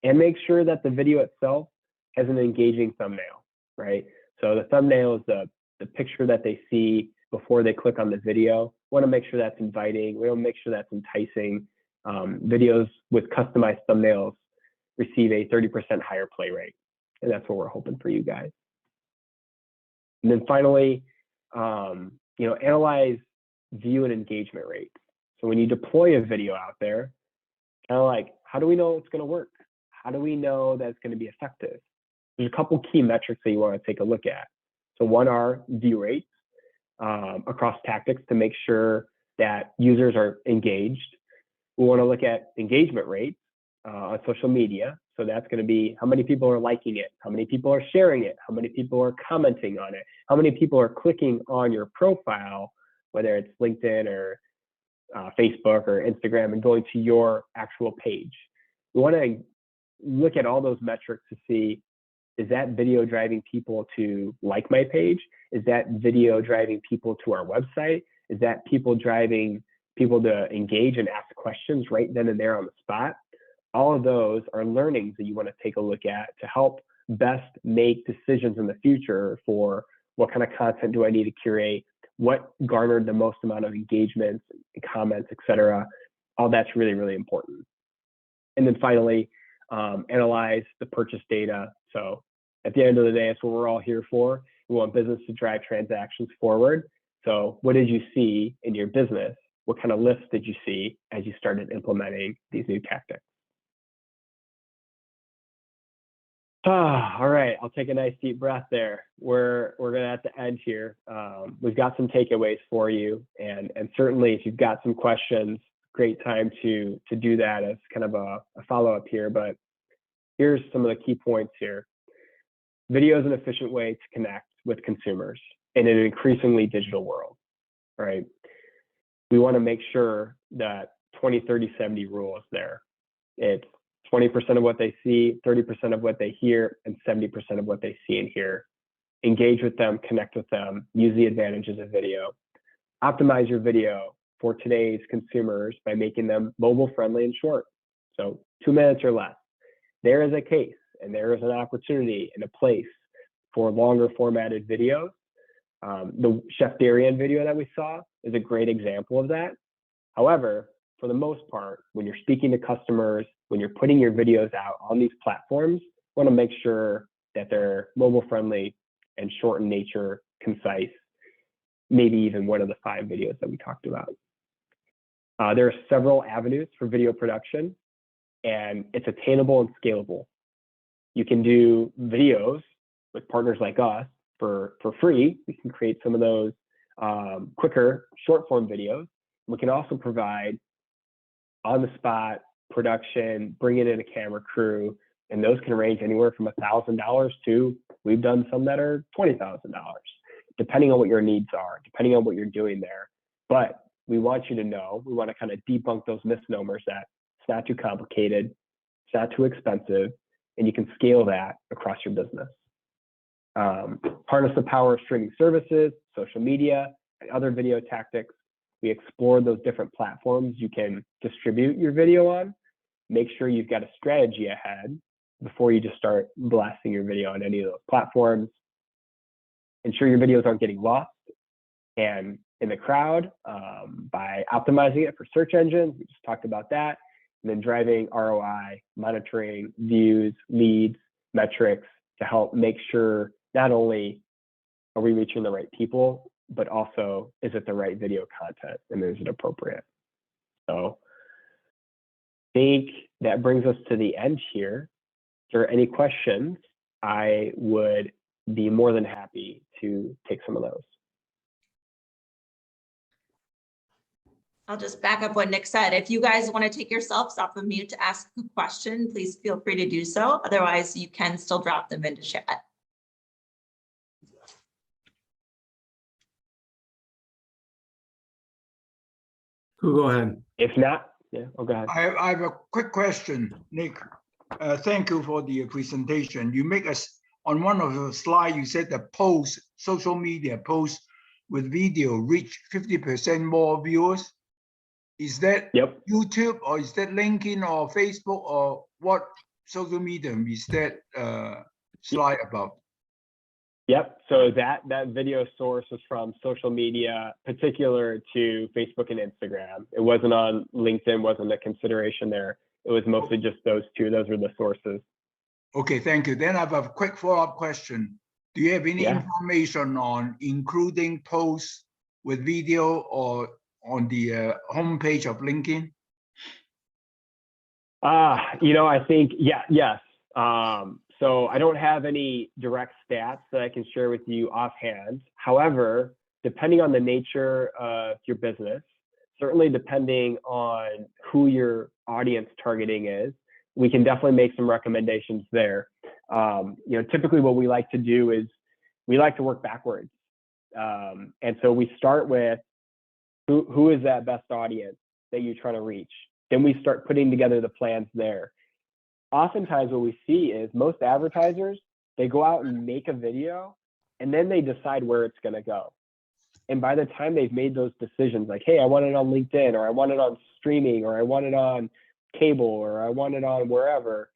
[SPEAKER 2] and make sure that the video itself has an engaging thumbnail, right? So the thumbnail is the picture that they see before they click on the video. We want to make sure that's inviting. We want to make sure that's enticing. Videos with customized thumbnails receive a 30% higher play rate. And that's what we're hoping for you guys. And then finally, analyze view and engagement rates. So when you deploy a video out there, kind of like, how do we know it's going to work? How do we know that it's going to be effective? There's a couple key metrics that you want to take a look at. So one are view rates across tactics to make sure that users are engaged. We want to look at engagement rates on social media. So that's going to be how many people are liking it, how many people are sharing it, how many people are commenting on it, how many people are clicking on your profile, whether it's LinkedIn or Facebook or Instagram, and going to your actual page. We want to look at all those metrics to see, is that video driving people to like my page? Is that video driving people to our website? Is that people driving people to engage and ask questions right then and there on the spot? All of those are learnings that you want to take a look at to help best make decisions in the future for what kind of content do I need to curate, what garnered the most amount of engagements, comments, etc. All that's really, really important. And then finally, analyze the purchase data. So at the end of the day, that's what we're all here for. We want business to drive transactions forward. So what did you see in your business? What kind of lifts did you see as you started implementing these new tactics? All right, I'll take a nice deep breath there. We're gonna have to end here. We've got some takeaways for you, and certainly if you've got some questions, great time to do that as kind of a follow-up here. But here's some of the key points here. Video is an efficient way to connect with consumers in an increasingly digital world, right? We want to make sure that 20-30-70 rule is there. It's 20% of what they see, 30% of what they hear, and 70% of what they see and hear. Engage with them, connect with them, use the advantages of video. Optimize your video for today's consumers by making them mobile friendly and short. So 2 minutes or less. There is a case and there is an opportunity and a place for longer formatted videos. The Chef Darian video that we saw is a great example of that. However, for the most part, when you're speaking to customers, when you're putting your videos out on these platforms, you want to make sure that they're mobile friendly and short in nature, concise, maybe even one of the 5 videos that we talked about. There are several avenues for video production, and it's attainable and scalable. You can do videos with partners like us for free. We can create some of those quicker short form videos. We can also provide on-the-spot production, bringing in a camera crew, and those can range anywhere from $1,000 to, we've done some that are $20,000, depending on what your needs are, depending on what you're doing there. But we want you to know, we want to kind of debunk those misnomers that it's not too complicated, it's not too expensive, and you can scale that across your business. Harness the power of streaming services, social media, and other video tactics. We explored those different platforms you can distribute your video on. Make sure you've got a strategy ahead before you just start blasting your video on any of those platforms. Ensure your videos aren't getting lost and in the crowd by optimizing it for search engines. We just talked about that. And then driving ROI, monitoring views, leads, metrics to help make sure not only are we reaching the right people, but also is it the right video content and is it appropriate? So I think that brings us to the end here. If there are any questions, I would be more than happy to take some of those.
[SPEAKER 1] I'll just back up what Nick said. If you guys want to take yourselves off of mute to ask a question, please feel free to do so. Otherwise, you can still drop them into chat.
[SPEAKER 3] Go ahead.
[SPEAKER 2] If not, yeah, go ahead.
[SPEAKER 8] I have a quick question, Nick. Thank you for the presentation. You make us on one of the slides, you said the social media posts with video reach 50% more viewers. Is that YouTube or is that LinkedIn or Facebook or what social media is that slide about?
[SPEAKER 2] Yep. So that video source was from social media, particular to Facebook and Instagram. It wasn't on LinkedIn, wasn't a consideration there. It was mostly just those two. Those were the sources.
[SPEAKER 8] Okay, thank you. Then I have a quick follow-up question. Do you have any
[SPEAKER 2] Yeah.
[SPEAKER 8] information on including posts with video or on the homepage of LinkedIn?
[SPEAKER 2] I think, yes. So I don't have any direct stats that I can share with you offhand. However, depending on the nature of your business, certainly depending on who your audience targeting is, we can definitely make some recommendations there. Typically what we like to do is we like to work backwards. And so we start with who is that best audience that you're trying to reach? Then we start putting together the plans there. Oftentimes what we see is most advertisers, they go out and make a video and then they decide where it's going to go. And by the time they've made those decisions, like, hey, I want it on LinkedIn, or I want it on streaming, or I want it on cable, or I want it on wherever,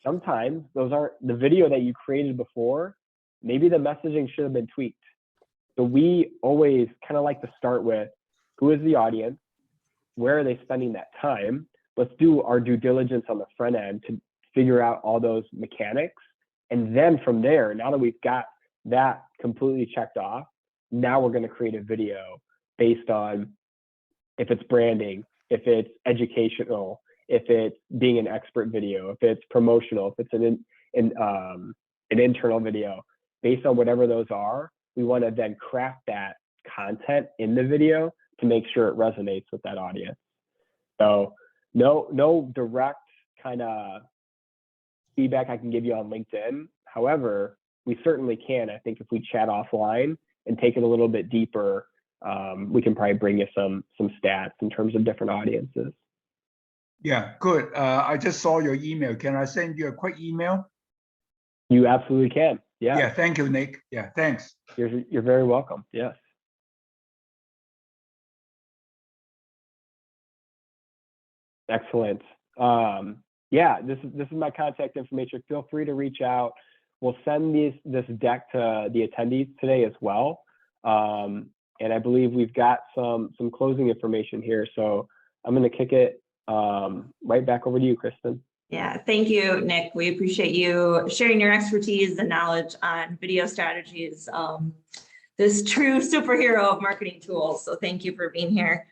[SPEAKER 2] sometimes those aren't the video that you created before. Maybe the messaging should have been tweaked. So we always kind of like to start with who is the audience, where are they spending that time? Let's do our due diligence on the front end to figure out all those mechanics. And then from there, now that we've got that completely checked off, now we're going to create a video based on if it's branding, if it's educational, if it's being an expert video, if it's promotional, if it's an internal video. Based on whatever those are, we want to then craft that content in the video to make sure it resonates with that audience. So no direct kind of feedback I can give you on LinkedIn. However, we certainly can. I think if we chat offline and take it a little bit deeper, we can probably bring you some stats in terms of different audiences.
[SPEAKER 8] Yeah, good. I just saw your email. Can I send you a quick email?
[SPEAKER 2] You absolutely can. Yeah.
[SPEAKER 8] Yeah, thank you, Nick. Yeah, thanks.
[SPEAKER 2] You're very welcome. Yes. Excellent. Yeah, this is my contact information. Feel free to reach out. We'll send this deck to the attendees today as well. And I believe we've got some closing information here. So I'm going to kick it right back over to you, Kristen.
[SPEAKER 1] Yeah, thank you, Nick. We appreciate you sharing your expertise and knowledge on video strategies, this true superhero of marketing tools. So thank you for being here.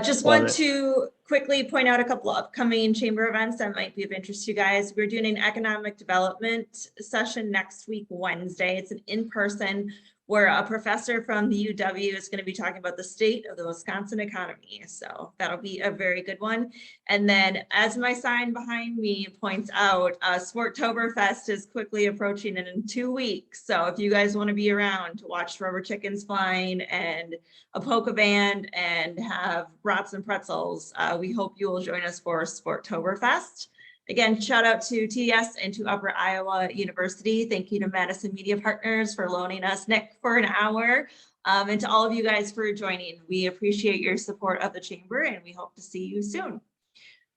[SPEAKER 1] Just want to quickly point out a couple of upcoming chamber events that might be of interest to you guys. We're doing an economic development session next week, Wednesday. It's an in-person where a professor from the UW is going to be talking about the state of the Wisconsin economy. So that'll be a very good one. And then as my sign behind me points out, Sportoberfest is quickly approaching in 2 weeks. So if you guys want to be around to watch rubber chickens flying and a polka band and have brats and pretzels, we hope you will join us for Sportoberfest. Again, shout out to TS and to Upper Iowa University. Thank you to Madison Media Partners for loaning us Nick for an hour, and to all of you guys for joining. We appreciate your support of the chamber and we hope to see you soon.